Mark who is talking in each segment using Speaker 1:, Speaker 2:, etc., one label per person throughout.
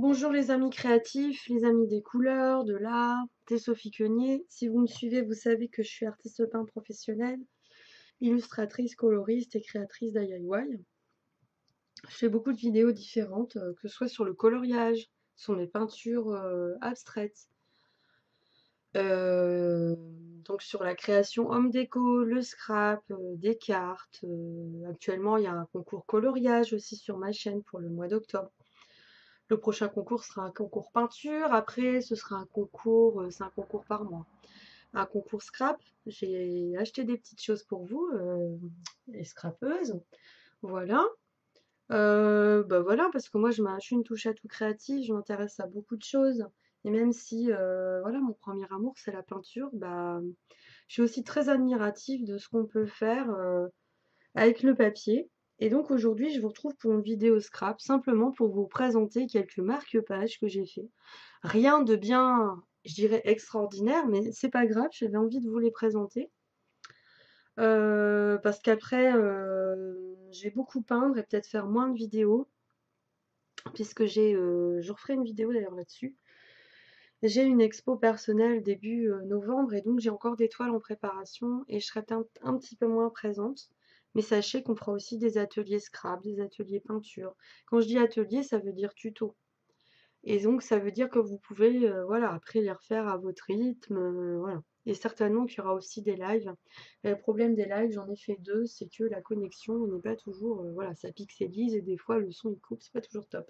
Speaker 1: Bonjour les amis créatifs, les amis des couleurs, de l'art, c'est Sophie Quenier. Si vous me suivez, vous savez que je suis artiste peintre professionnelle, illustratrice, coloriste et créatrice d'IY. Je fais beaucoup de vidéos différentes, que ce soit sur le coloriage, sur mes peintures abstraites, euh, donc sur la création home déco, le scrap, des cartes. Actuellement, il y a un concours coloriage aussi sur ma chaîne pour le mois d'octobre. Le prochain concours sera un concours peinture. Après, ce sera un concours, c'est un concours par mois. Un concours scrap. J'ai acheté des petites choses pour vous, les scrapeuses. Voilà. Bah voilà, parce que moi, je suis une touche à tout créative. Je m'intéresse à beaucoup de choses. Et même si, voilà, mon premier amour, c'est la peinture, bah, je suis aussi très admirative de ce qu'on peut faire avec le papier. Et donc aujourd'hui, je vous retrouve pour une vidéo scrap, simplement pour vous présenter quelques marque-pages que j'ai fait. Rien de bien, je dirais, extraordinaire, mais c'est pas grave, j'avais envie de vous les présenter. Parce qu'après, je vais beaucoup peindre et peut-être faire moins de vidéos, puisque je referai une vidéo d'ailleurs là-dessus. J'ai une expo personnelle début novembre et donc j'ai encore des toiles en préparation et je serai peut-être un petit peu moins présente. Mais sachez qu'on fera aussi des ateliers scrap, des ateliers peinture. Quand je dis atelier, ça veut dire tuto. Et donc ça veut dire que vous pouvez voilà, après les refaire à votre rythme. Voilà. Et certainement qu'il y aura aussi des lives. Le problème des lives, j'en ai fait deux, c'est que la connexion n'est pas toujours. Voilà, ça pixelise et des fois le son il coupe, c'est pas toujours top.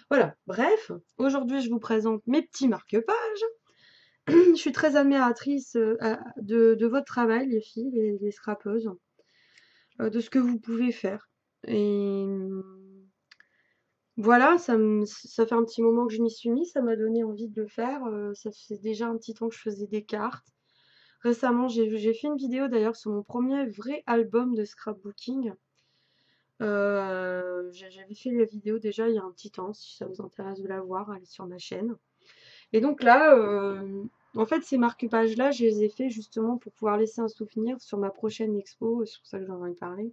Speaker 1: Voilà, bref, aujourd'hui je vous présente mes petits marque-pages. Je suis très admiratrice de votre travail, les filles, les scrapeuses, de ce que vous pouvez faire. Et voilà, ça fait un petit moment que je m'y suis mis, ça m'a donné envie de le faire. Ça fait déjà un petit temps que je faisais des cartes. Récemment, j'ai fait une vidéo d'ailleurs sur mon premier vrai album de scrapbooking. J'avais fait la vidéo déjà il y a un petit temps, si ça vous intéresse de la voir, elle est sur ma chaîne. Et donc là, en fait, ces marque-pages-là, je les ai fait justement pour pouvoir laisser un souvenir sur ma prochaine expo, c'est pour ça que j'en ai parlé,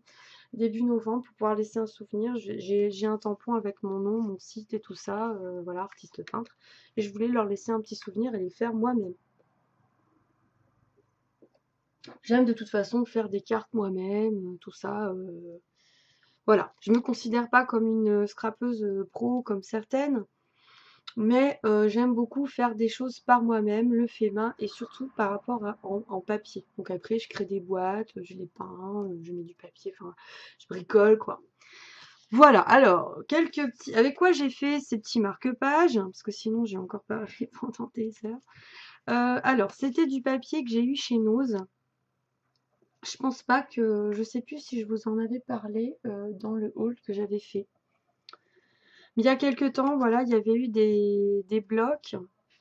Speaker 1: début novembre, pour pouvoir laisser un souvenir. J'ai un tampon avec mon nom, mon site et tout ça, voilà, artiste peintre. Et je voulais leur laisser un petit souvenir et les faire moi-même. J'aime de toute façon faire des cartes moi-même, tout ça. Voilà, je me considère pas comme une scrapeuse pro comme certaines. Mais j'aime beaucoup faire des choses par moi-même, le fait main et surtout par rapport en papier. Donc après, je crée des boîtes, je les peins, je mets du papier, enfin, je bricole quoi. Voilà, alors, quelques petits. Avec quoi j'ai fait ces petits marque-pages, parce que sinon j'ai encore parlé pendant des heures. Alors, c'était du papier que j'ai eu chez Nose. Je pense pas que. Je sais plus si je vous en avais parlé dans le haul que j'avais fait. Il y a quelques temps, voilà, il y avait eu des blocs.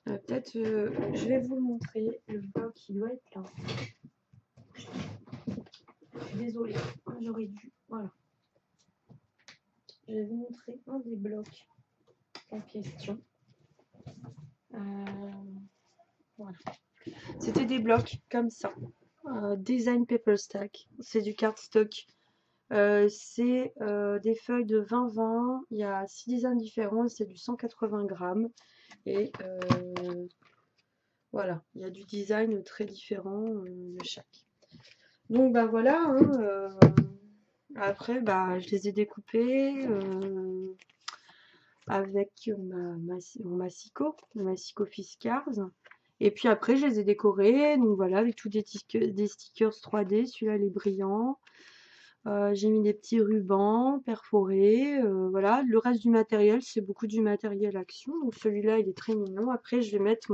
Speaker 1: Peut-être, je vais vous le montrer. Le bloc, il doit être là. Je suis désolée, j'aurais dû. Voilà. Je vais vous montrer un des blocs en question. Voilà. C'était des blocs comme ça. Design Paper Stack. C'est du cardstock. C'est des feuilles de 20-20. Il y a 6 designs différents et c'est du 180 grammes. Et voilà, il y a du design très différent de chaque. Donc bah voilà, hein, après bah je les ai découpés avec mon massicot Fiskars. Et puis après je les ai décorés, donc voilà, avec tous des stickers 3D, celui-là il est brillant. J'ai mis des petits rubans perforés, voilà. Le reste du matériel, c'est beaucoup du matériel action. Donc celui-là, il est très mignon. Après, je vais mettre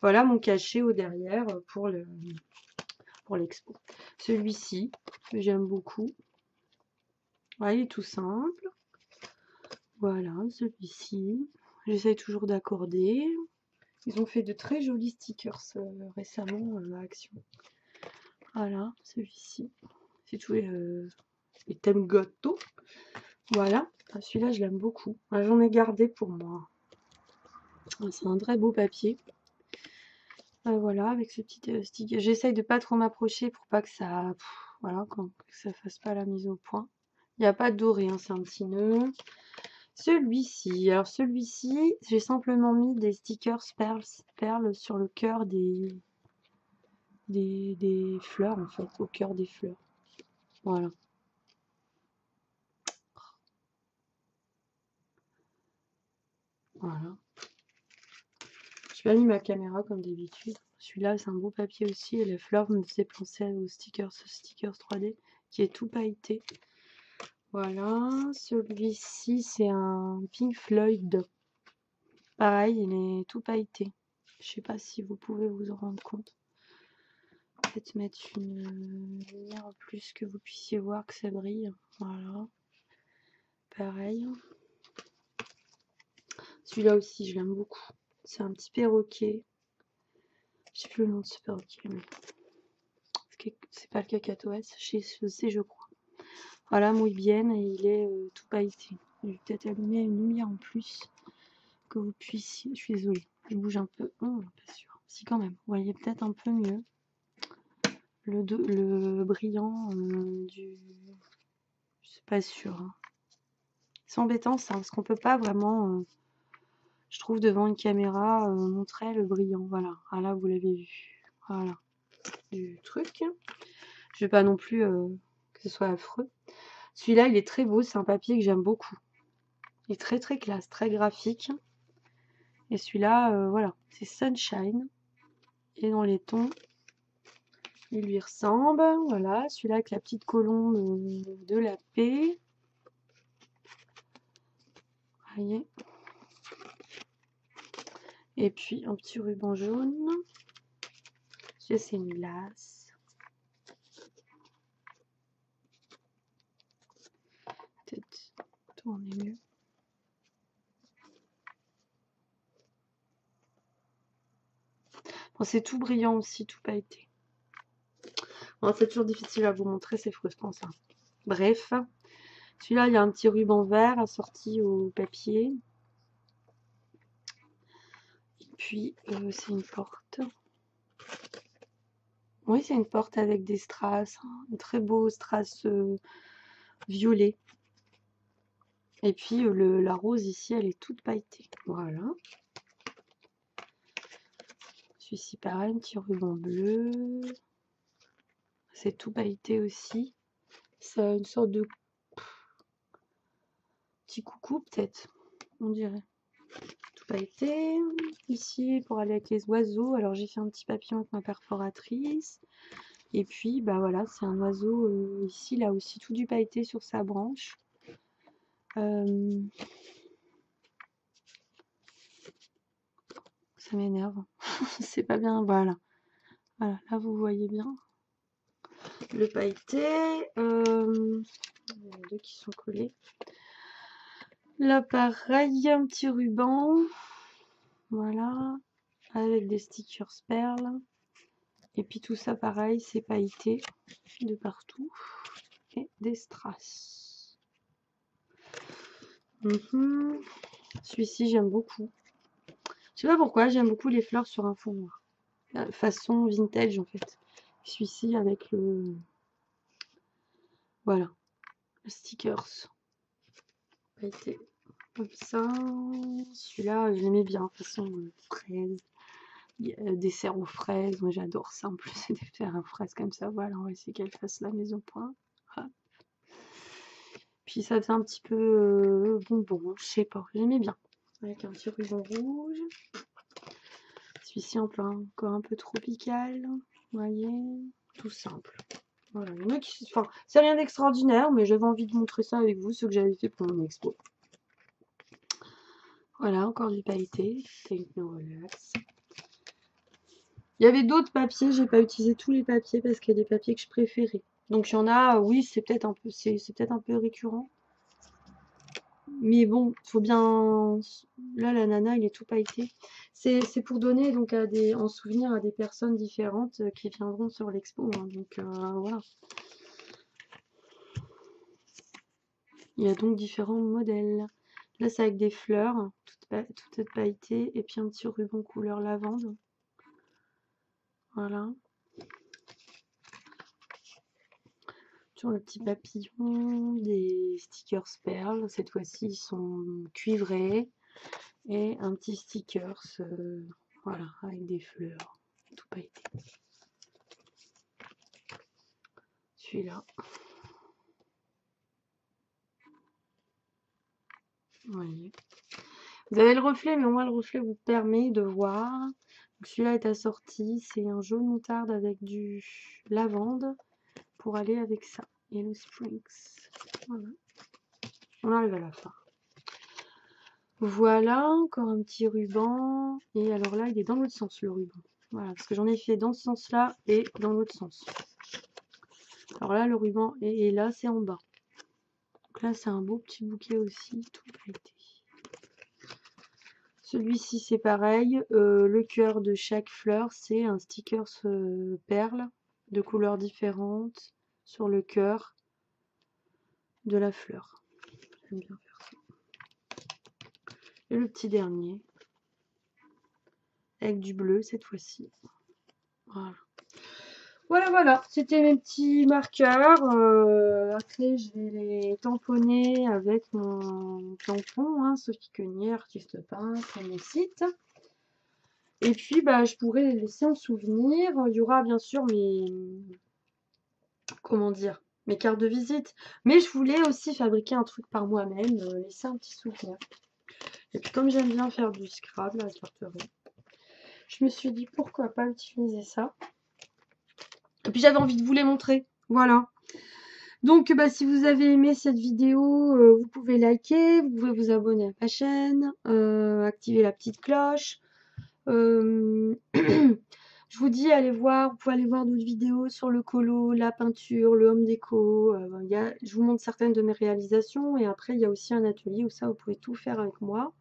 Speaker 1: voilà, mon cachet au derrière pour l'expo. Celui-ci, que j'aime beaucoup. Ouais, il est tout simple. Voilà, celui-ci. J'essaie toujours d'accorder. Ils ont fait de très jolis stickers récemment à Action. Voilà, celui-ci. C'est tout les thèmes gâteaux. Voilà, celui-là je l'aime beaucoup. J'en ai gardé pour moi. C'est un très beau papier. Voilà, avec ce petit sticker. J'essaye de pas trop m'approcher pour pas que ça, voilà, que ça fasse pas la mise au point. Il n'y a pas de doré, hein, c'est un petit nœud. Celui-ci, alors celui-ci, j'ai simplement mis des stickers perles sur le cœur des fleurs, en fait, au cœur des fleurs. Voilà. Voilà. Je pas mis ma caméra comme d'habitude. Celui-là, c'est un beau papier aussi. Et les fleurs me faisaient penser aux stickers 3D qui est tout pailleté. Voilà. Celui-ci, c'est un Pink Floyd. Pareil, il est tout pailleté. Je sais pas si vous pouvez vous en rendre compte. Peut-être mettre une lumière en plus que vous puissiez voir que ça brille. Voilà. Pareil. Celui-là aussi, je l'aime beaucoup. C'est un petit perroquet. Je sais plus le nom de ce perroquet, mais c'est pas le cacatoès, je sais, je crois. Voilà, muy bien, et il est tout pailleté. Je vais peut-être allumer une lumière en plus que vous puissiez. Je suis désolée, je bouge un peu. Oh, pas sûr. Si, quand même, vous voyez peut-être un peu mieux le brillant du. Je suis pas sûre. Hein. C'est embêtant ça, parce qu'on peut pas vraiment, je trouve, devant une caméra, montrer le brillant. Voilà, ah là vous l'avez vu. Voilà, du truc. Je veux pas non plus que ce soit affreux. Celui-là, il est très beau, c'est un papier que j'aime beaucoup. Il est très très classe, très graphique. Et celui-là, voilà, c'est Sunshine. Et dans les tons, il lui ressemble. Voilà, celui-là avec la petite colombe de la paix. Vous voyez. Et puis un petit ruban jaune. Celui-là, c'est une glace. Peut-être tourner mieux. Bon, c'est tout brillant aussi, tout pailleté. Bon, c'est toujours difficile à vous montrer, c'est frustrant ça. Bref, celui-là, il y a un petit ruban vert assorti au papier. Et puis, c'est une porte. Oui, c'est une porte avec des strass, un très beau strass violet. Et puis, la rose ici, elle est toute pailletée. Voilà. Celui-ci, pareil, un petit ruban bleu. C'est tout pailleté aussi. Ça a une sorte de petit coucou, peut-être, on dirait. Tout pailleté. Ici, pour aller avec les oiseaux, alors j'ai fait un petit papillon avec ma perforatrice. Et puis, bah voilà, c'est un oiseau ici, là aussi, tout du pailleté sur sa branche. Ça m'énerve. C'est pas bien, voilà. Voilà, là vous voyez bien. Le pailleté. Il y en a deux qui sont collés. Là, pareil, un petit ruban. Voilà. Avec des stickers perles. Et puis tout ça, pareil, c'est pailleté de partout. Et des strass. Celui-ci, j'aime beaucoup. Je sais pas pourquoi, j'aime beaucoup les fleurs sur un fond noir. Façon vintage, en fait. Celui-ci avec le... Voilà. Le stickers. Pailleté. Comme ça. Celui-là, je l'aimais bien. Façon fraise. Dessert aux fraises. Moi, j'adore ça. En plus, c'est des desserts aux fraises comme ça. Voilà, on va essayer qu'elle fasse la mise au point. Hop. Puis ça fait un petit peu bonbon. Je sais pas. J'aimais bien. Avec un petit ruban rouge. Celui-ci en plein, encore un peu tropical. Vous voyez, tout simple. Voilà, il y en a qui... Enfin, c'est rien d'extraordinaire, mais j'avais envie de montrer ça avec vous, ce que j'avais fait pour mon expo. Voilà, encore du pailleté. Techno-relax. Il y avait d'autres papiers, j'ai pas utilisé tous les papiers parce qu'il y a des papiers que je préférais. Donc il y en a, oui, c'est peut-être un peu récurrent. Mais bon, faut bien... Là, la nana, il est tout pailleté. C'est pour donner donc en souvenir à des personnes différentes qui viendront sur l'expo. Hein. Donc voilà. Il y a donc différents modèles. Là, c'est avec des fleurs, toutes pailletées, et puis un petit ruban couleur lavande. Voilà. Sur le petit papillon, des stickers perles. Cette fois-ci, ils sont cuivrés. Et un petit stickers, voilà, avec des fleurs, tout pailleté. Celui-là. Vous voyez. Vous avez le reflet, mais au moins le reflet vous permet de voir. Celui-là est assorti, c'est un jaune moutarde avec du lavande pour aller avec ça. Yellow Springs. Voilà. On arrive à la fin. Voilà, encore un petit ruban. Et alors là, il est dans l'autre sens, le ruban. Voilà, parce que j'en ai fait dans ce sens-là et dans l'autre sens. Alors là, le ruban est là, c'est en bas. Donc là, c'est un beau petit bouquet aussi, tout pailleté. Celui-ci, c'est pareil. Le cœur de chaque fleur, c'est un sticker perle de couleurs différentes sur le cœur de la fleur. J'aime bien faire ça. Et le petit dernier, avec du bleu cette fois-ci. Voilà. Voilà, c'était mes petits marqueurs. Après, je vais les tamponner avec mon tampon, hein, Sophie Quenier, artiste peintre, sur mon site. Et puis, bah, je pourrais les laisser en souvenir. Il y aura bien sûr comment dire, mes cartes de visite. Mais je voulais aussi fabriquer un truc par moi-même, laisser un petit souvenir. Et puis, comme j'aime bien faire du Scrabble, la carterie, je me suis dit pourquoi pas utiliser ça. Et puis j'avais envie de vous les montrer. Voilà. Donc bah, si vous avez aimé cette vidéo, vous pouvez liker, vous pouvez vous abonner à ma chaîne, activer la petite cloche. Je vous dis, allez voir, vous pouvez aller voir d'autres vidéos sur le colo, la peinture, le home déco. Je vous montre certaines de mes réalisations et après il y a aussi un atelier où ça vous pouvez tout faire avec moi.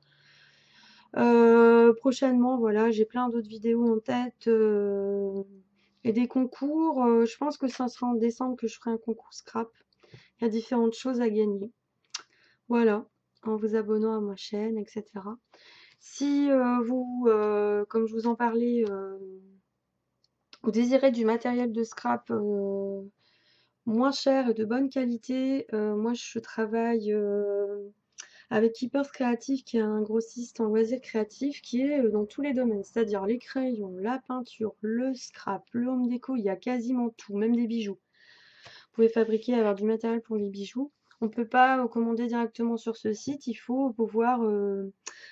Speaker 1: Prochainement, voilà, j'ai plein d'autres vidéos en tête. Et des concours, je pense que ça sera en décembre que je ferai un concours scrap. Il y a différentes choses à gagner. Voilà, en vous abonnant à ma chaîne, etc. Si vous, comme je vous en parlais, vous désirez du matériel de scrap moins cher et de bonne qualité, moi je travaille avec Keepers Creative, qui est un grossiste en loisirs créatifs, qui est dans tous les domaines, c'est-à-dire les crayons, la peinture, le scrap, le home déco, il y a quasiment tout, même des bijoux. Vous pouvez fabriquer, avoir du matériel pour les bijoux. On ne peut pas commander directement sur ce site, il faut pouvoir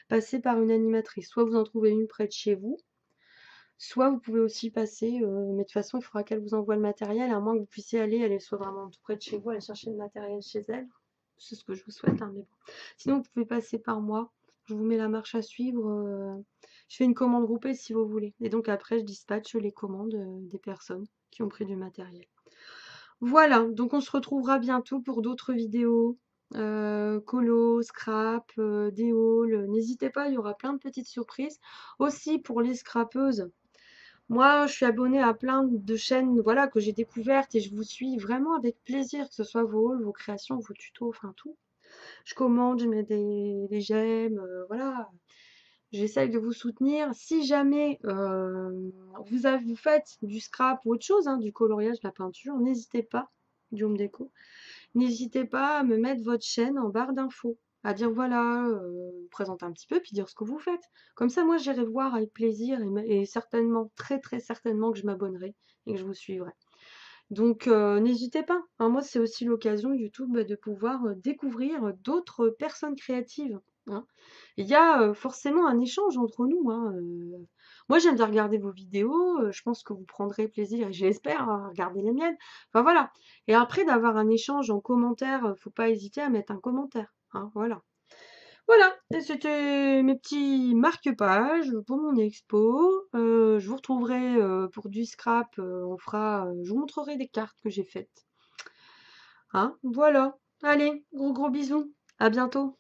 Speaker 1: passer par une animatrice. Soit vous en trouvez une près de chez vous, soit vous pouvez aussi passer, mais de toute façon il faudra qu'elle vous envoie le matériel, à moins que vous puissiez aller, elle soit vraiment tout près de chez vous, aller chercher le matériel chez elle. C'est ce que je vous souhaite, hein, mais bon. Sinon, vous pouvez passer par moi. Je vous mets la marche à suivre. Je fais une commande groupée si vous voulez. Et donc après, je dispatche les commandes des personnes qui ont pris du matériel. Voilà, donc on se retrouvera bientôt pour d'autres vidéos. Colo, scrap, des hauls. N'hésitez pas, il y aura plein de petites surprises. Aussi pour les scrapeuses. Moi, je suis abonnée à plein de chaînes, voilà, que j'ai découvertes et je vous suis vraiment avec plaisir, que ce soit vos hauls, vos créations, vos tutos, enfin tout. Je commande, je mets des j'aime, voilà. J'essaye de vous soutenir. Si jamais vous faites du scrap ou autre chose, hein, du coloriage, de la peinture, n'hésitez pas, du home déco, n'hésitez pas à me mettre votre chaîne en barre d'infos, à dire voilà, présenter un petit peu, puis dire ce que vous faites. Comme ça, moi, j'irai voir avec plaisir et certainement, très très certainement que je m'abonnerai et que je vous suivrai. Donc n'hésitez pas, hein, moi c'est aussi l'occasion YouTube de pouvoir découvrir d'autres personnes créatives, hein. Il y a forcément un échange entre nous, hein, moi j'aime bien regarder vos vidéos, je pense que vous prendrez plaisir, et j'espère, à regarder les miennes. Enfin voilà. Et après d'avoir un échange en commentaire, faut pas hésiter à mettre un commentaire, hein, voilà. Voilà, et c'était mes petits marque-pages pour mon expo. Je vous retrouverai pour du scrap. Je vous montrerai des cartes que j'ai faites. Hein, voilà. Allez, gros bisous. À bientôt.